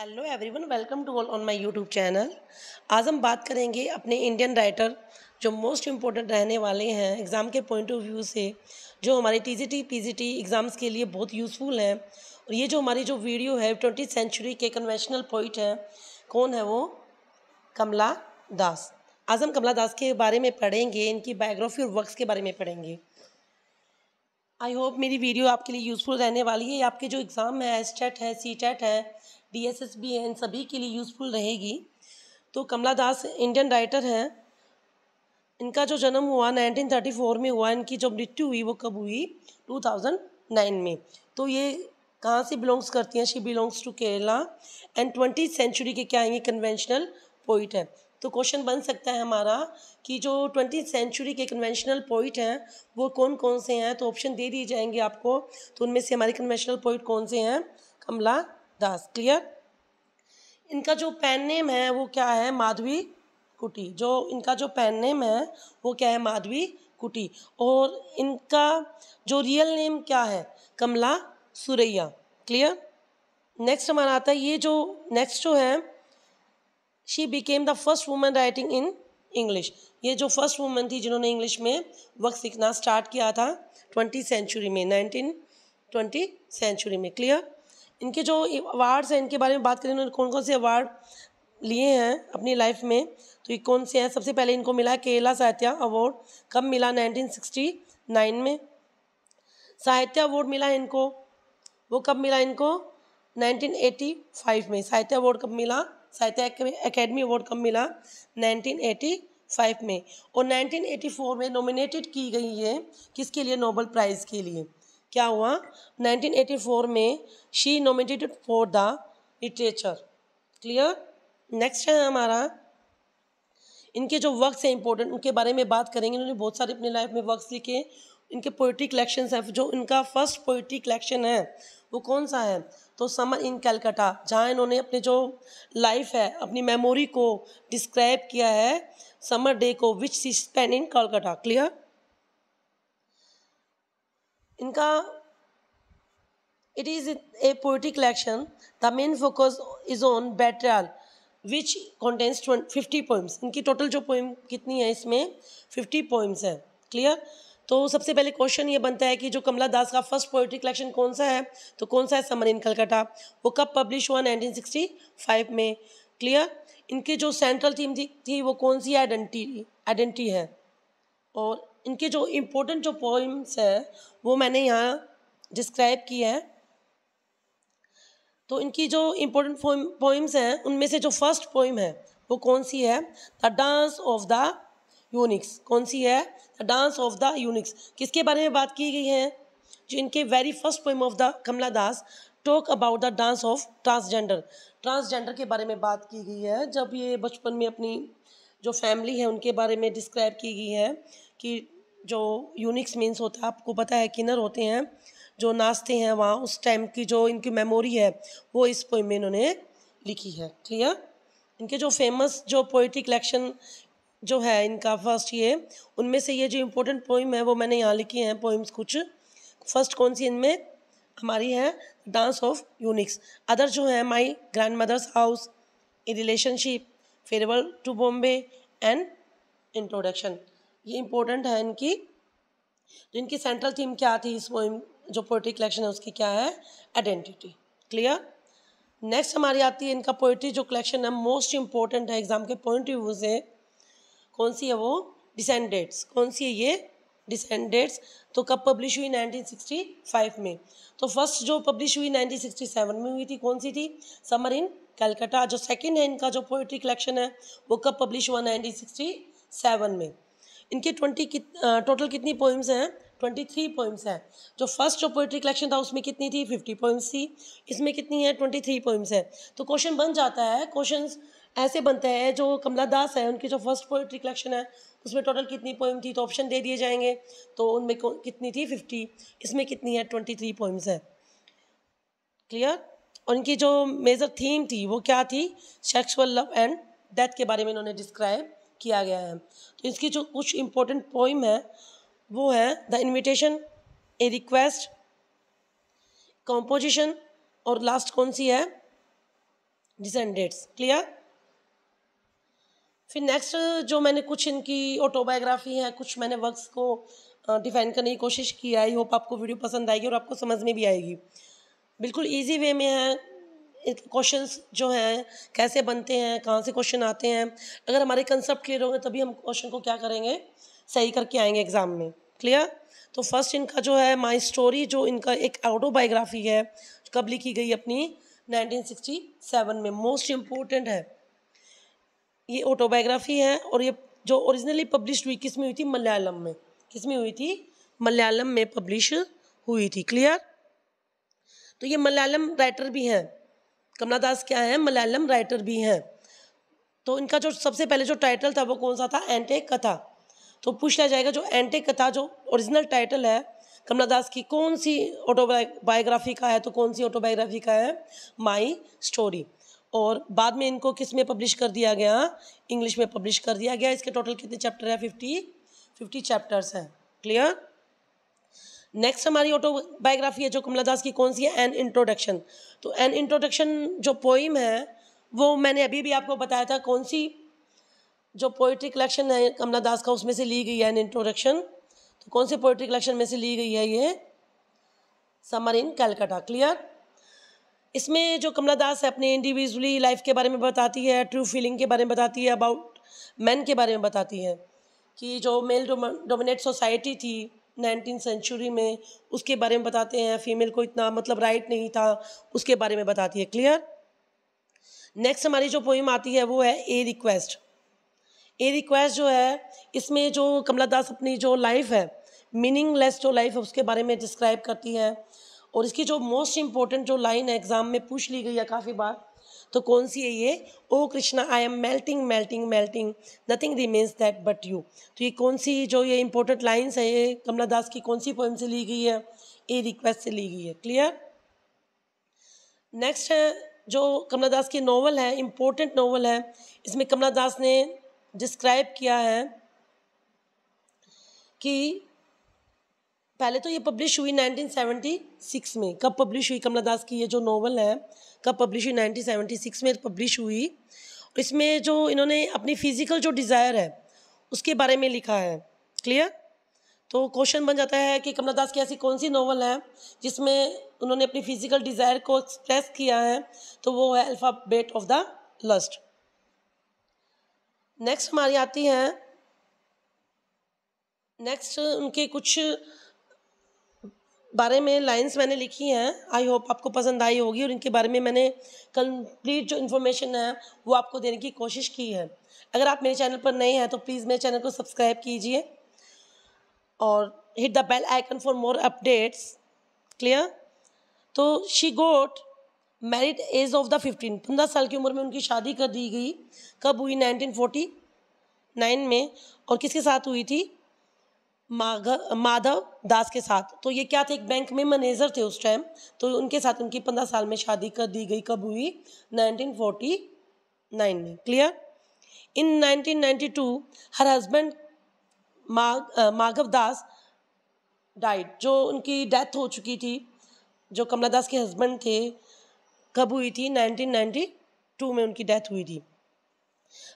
Hello everyone, welcome to all on my YouTube channel. आज हम बात करेंगे अपने इंडियन राइटर जो मोस्ट इम्पोर्टेंट रहने वाले हैं एग्ज़ाम के पॉइंट ऑफ व्यू से, जो हमारे टीजीटी पीजीटी एग्ज़ाम्स के लिए बहुत यूज़फुल हैं। और ये जो हमारी जो वीडियो है 20वीं सेंचुरी के कन्वेंशनल पोइट हैं, कौन है वो? कमला दास। आज हम कमला दास के बारे में पढ़ेंगे, इनकी बायोग्राफी और वर्क्स के बारे में पढ़ेंगे। आई होप मेरी वीडियो आपके लिए यूज़फुल रहने वाली है। आपके जो एग्ज़ाम है, एस्टेट है, सीटेट है, डीएसएसबी है, इन सभी के लिए यूज़फुल रहेगी। तो कमला दास इंडियन राइटर हैं। इनका जो जन्म हुआ 1934 में हुआ। इनकी जो मृत्यु हुई वो कब हुई? 2009 में। तो ये कहाँ से बिलोंग्स करती हैं? She belongs to Kerala and 20वीं सेंचुरी के क्या आएंगे? कन्वेंशनल पोइट है। तो क्वेश्चन बन सकता है हमारा कि जो 20वीं सेंचुरी के कन्वेंशनल पोइट हैं वो कौन कौन से हैं? तो ऑप्शन दे दिए जाएंगे आपको। तो उनमें से हमारे कन्वेंशनल पोइट कौन से हैं? कमला दास। क्लियर? इनका जो पेन नेम है वो क्या है? माधवी कुटी। जो इनका जो पेन नेम है वो क्या है? माधवी कुटी। और इनका जो रियल नेम क्या है? कमला सुरैया। क्लियर? नेक्स्ट हमारा आता है ये जो नेक्स्ट जो है, she became the first woman writing in English. ये जो फर्स्ट वुमन थी जिन्होंने इंग्लिश में वर्क सीखना स्टार्ट किया था 20वीं सेंचुरी में, 1920 सेंचुरी में। क्लियर? इनके जो अवार्ड्स हैं इनके बारे में बात करें, इन्होंने कौन कौन से अवार्ड लिए हैं अपनी लाइफ में, तो ये कौन से हैं? सबसे पहले इनको मिला केरला साहित्य अवार्ड। कब मिला? 1969 में। साहित्य अवार्ड मिला इनको, वो कब मिला इनको? 1985 में। साहित्य अवार्ड कब मिला? साहित्य अकेडमी अवार्ड कब मिला? 1985 में। और 1984 में नॉमिनेटेड की गई है किसके लिए? नोबेल प्राइज़ के लिए। क्या हुआ? 1984 में she nominated for the literature. Clear? Next है हमारा, इनके जो वर्क्स हैं इंपॉर्टेंट, उनके बारे में बात करेंगे। इन्होंने बहुत सारे अपनी लाइफ में वर्क्स लिखे। इनके पोइट्री कलेक्शंस हैं। जो इनका फर्स्ट पोइट्री कलेक्शन है वो कौन सा है? तो समर इन कलकत्ता, जहाँ इन्होंने अपने जो लाइफ है, अपनी मेमोरी को डिस्क्राइब किया है समर डे को, which she spend in Calcutta. Clear? इनका it is a poetry collection. The main focus is on betrayal, which contains 50 poems. इनकी टोटल जो पोइम कितनी है? इसमें 50 पोइम्स हैं। क्लियर? तो सबसे पहले क्वेश्चन ये बनता है कि जो कमला दास का फर्स्ट पोएट्री कलेक्शन कौन सा है? तो कौन सा है? Summer in Calcutta. वो कब पब्लिश हुआ? 1965 में। क्लियर? इनकी जो सेंट्रल थीम थी वो कौन सी? आइडेंटिटी है। और इनके जो इम्पोर्टेंट जो पोइम्स हैं वो मैंने यहाँ डिस्क्राइब किया है। तो इनकी जो इम्पोर्टेंट पोइम्स हैं उनमें से जो फर्स्ट पोइम है वो कौन सी है? The dance of the eunuchs. कौन सी है? The dance of the eunuchs. किसके बारे में बात की गई है? जो इनके very first poem of the Kamala Das talk about the dance of transgender. Transgender के बारे में बात की गई है। जब ये बचपन में अपनी जो फैमिली है उनके बारे में डिस्क्राइब की गई है कि जो यूनिक्स मीन्स होता है, आपको पता है, किन्नर होते हैं जो नाचते हैं वहाँ, उस टाइम की जो इनकी मेमोरी है वो इस पोइम में इन्होंने लिखी है। क्लियर? इनके जो फेमस जो पोइट्री कलेक्शन जो है इनका फर्स्ट, ये उनमें से ये जो इम्पोर्टेंट पोइम है वो मैंने यहाँ लिखी हैं पोइम्स कुछ। फर्स्ट कौन सी इनमें हमारी है? Dance of Unix. अदर जो है my grandmother's house, a relationship, farewell to Bombay and introduction. ये इम्पोर्टेंट है इनकी। तो इनकी सेंट्रल थीम क्या थी इस पोइम जो पोइट्री कलेक्शन है उसकी? क्या है? आइडेंटिटी। क्लियर? नेक्स्ट हमारी आती है इनका पोइट्री जो कलेक्शन है मोस्ट इंपॉर्टेंट है एग्जाम के पॉइंट ऑफ व्यू से। कौन सी है वो? डिसेंडेंट्स। कौन सी है ये? डिसेंडेंट्स। तो कब पब्लिश हुई? 1965 में। तो फर्स्ट जो पब्लिश हुई 1967 में हुई थी, कौन सी थी? Summer in Calcutta. जो सेकंड है इनका जो पोइट्री कलेक्शन है वो कब पब्लिश हुआ? 1967 में। इनके टोटल कितनी पोइम्स हैं? 23 पोइम्स हैं। जो फर्स्ट जो पोइट्री कलेक्शन था उसमें कितनी थी? 50 पोइम्स थी। इसमें कितनी है? 23 पोइम्स है। तो क्वेश्चन बन जाता है, क्वेश्चंस ऐसे बनते हैं, जो कमला दास है उनकी जो फर्स्ट पोइट्री कलेक्शन है उसमें टोटल कितनी पोइम थी? तो ऑप्शन दे दिए जाएंगे। तो उनमें कितनी थी? 50। इसमें कितनी है? 23 पोइम्स है। क्लियर? और इनकी जो मेजर थीम थी वो क्या थी? सेक्सुअल लव एंड डेथ के बारे में इन्होंने डिस्क्राइब किया गया है। तो इसकी जो कुछ इम्पोर्टेंट पोइम है वो है the invitation, A request, composition, और लास्ट कौन सी है? डिसेंडेंट्स। क्लियर। फिर नेक्स्ट जो मैंने कुछ इनकी ऑटोबायोग्राफी है, कुछ मैंने वर्क्स को डिफाइन करने की कोशिश की है। आई होप आपको वीडियो पसंद आएगी और आपको समझ में भी आएगी। बिल्कुल इजी वे में है। क्वेश्चंस जो हैं कैसे बनते हैं, कहाँ से क्वेश्चन आते हैं, अगर हमारे कंसेप्ट क्लियर होंगे तभी हम क्वेश्चन को क्या करेंगे, सही करके आएंगे एग्जाम में। क्लियर। तो फर्स्ट इनका जो है माई स्टोरी, जो इनका एक ऑटोबायोग्राफी है, कब लिखी गई अपनी 1967 में, मोस्ट इम्पोर्टेंट है ये ऑटोबायोग्राफी है। और ये जो ओरिजिनली पब्लिश हुई किस में हुई थी, मलयालम में। किस में हुई थी, मलयालम में पब्लिश हुई थी। क्लियर। तो ये मलयालम राइटर भी हैं, कमला दास क्या है, मलयालम राइटर भी हैं। तो इनका जो सबसे पहले जो टाइटल था वो कौन सा था, एंटे कथा। तो पूछ लिया जाएगा जो एंटे कथा जो ओरिजिनल टाइटल है कमला दास की, कौन सी ऑटोबायोग्राफी का है, तो कौन सी ऑटोबायोग्राफी का है, माई स्टोरी। और बाद में इनको किस में पब्लिश कर दिया गया, इंग्लिश में पब्लिश कर दिया गया। इसके टोटल कितने चैप्टर है, 50 चैप्टर्स हैं। क्लियर। नेक्स्ट हमारी ऑटोबायोग्राफी है जो कमला दास की, कौन सी है, एन इंट्रोडक्शन। तो एन इंट्रोडक्शन जो पोइम है वो मैंने अभी भी आपको बताया था, कौन सी जो पोइट्री कलेक्शन है कमला दास का उसमें से ली गई है एन इंट्रोडक्शन। तो कौन सी पोइट्री कलेक्शन में से ली गई है, ये समर इन कलकत्ता। क्लियर। इसमें जो कमला दास है अपने इंडिविजुअली लाइफ के बारे में बताती है, ट्रू फीलिंग के बारे में बताती है, अबाउट मैन के बारे में बताती है कि जो मेल डोमिनेट सोसाइटी थी 19वीं सेंचुरी में, उसके बारे में बताते हैं। फीमेल को इतना मतलब राइट नहीं था, उसके बारे में बताती है। क्लियर। नेक्स्ट हमारी जो पोइम आती है वो है ए रिक्वेस्ट। ए रिक्वेस्ट जो है, इसमें जो कमला दास अपनी जो लाइफ है, मीनिंगलेस जो लाइफ है उसके बारे में डिस्क्राइब करती है। और इसकी जो मोस्ट इम्पोर्टेंट जो लाइन है एग्जाम में पूछ ली गई है काफ़ी बार, तो कौन सी है ये, oh Krishna I am melting melting melting nothing remains that but you. तो ये कौन सी जो ये इंपॉर्टेंट लाइन्स है, ये कमला दास की कौन सी पोएम से ली गई है, ए रिक्वेस्ट से ली गई है। क्लियर। नेक्स्ट है जो कमला दास की नॉवल है, इम्पोर्टेंट नॉवल है, इसमें कमला दास ने डिस्क्राइब किया है कि पहले तो ये पब्लिश हुई 1976 में। कब पब्लिश हुई कमला दास की ये जो नॉवल है, कब पब्लिश हुई, 1976 में पब्लिश हुई। इसमें जो इन्होंने अपनी फिजिकल जो डिज़ायर है उसके बारे में लिखा है। क्लियर। तो क्वेश्चन बन जाता है कि कमला दास की ऐसी कौन सी नॉवल है जिसमें उन्होंने अपनी फिजिकल डिज़ायर को एक्सप्रेस किया है, तो वो है alphabet of the lust. Next हमारी आती है, नेक्स्ट उनके कुछ बारे में लाइंस मैंने लिखी हैं, आई होप आपको पसंद आई होगी। और इनके बारे में मैंने कंप्लीट जो इन्फॉर्मेशन है वो आपको देने की कोशिश की है। अगर आप मेरे चैनल पर नए हैं तो प्लीज़ मेरे चैनल को सब्सक्राइब कीजिए और hit the bell icon for more updates. Clear. तो she got married age of the 15 साल की उम्र में उनकी शादी कर दी गई। कब हुई, 1949 में। और किसके साथ हुई थी, माधव दास के साथ। तो ये क्या थे, एक बैंक में मैनेजर थे उस टाइम, तो उनके साथ उनकी 15 साल में शादी कर दी गई। कब हुई, 1949 में। क्लियर। इन 1992 her husband Madhav Das died, जो उनकी डेथ हो चुकी थी, जो कमला दास के हस्बैंड थे। कब हुई थी, 1992 में उनकी डेथ हुई थी।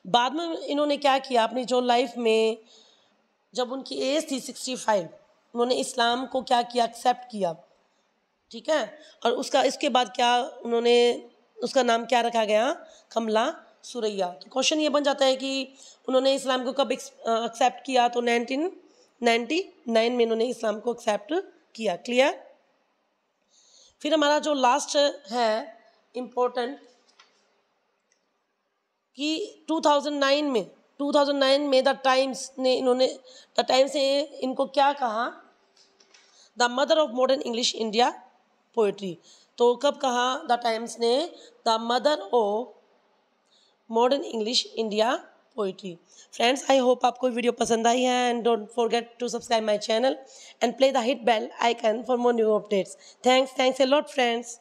बाद में इन्होंने क्या किया अपनी जो लाइफ में, जब उनकी एज थी 65, उन्होंने इस्लाम को क्या किया, एक्सेप्ट किया। ठीक है। और उसका इसके बाद क्या उन्होंने, उसका नाम क्या रखा गया, कमला सुरैया। तो क्वेश्चन ये बन जाता है कि उन्होंने इस्लाम को कब एक्सेप्ट किया, तो 1999 में इन्होंने इस्लाम को एक्सेप्ट किया। क्लियर। फिर हमारा जो लास्ट है इम्पोर्टेंट कि 2009 में द टाइम्स ने इनको क्या कहा, the mother of modern English India poetry. तो कब कहा द टाइम्स ने, the mother of modern English India poetry. Friends, I hope आपको वीडियो पसंद आई है and don't forget to subscribe my channel and play the hit bell icon for more new updates. Thanks a lot friends.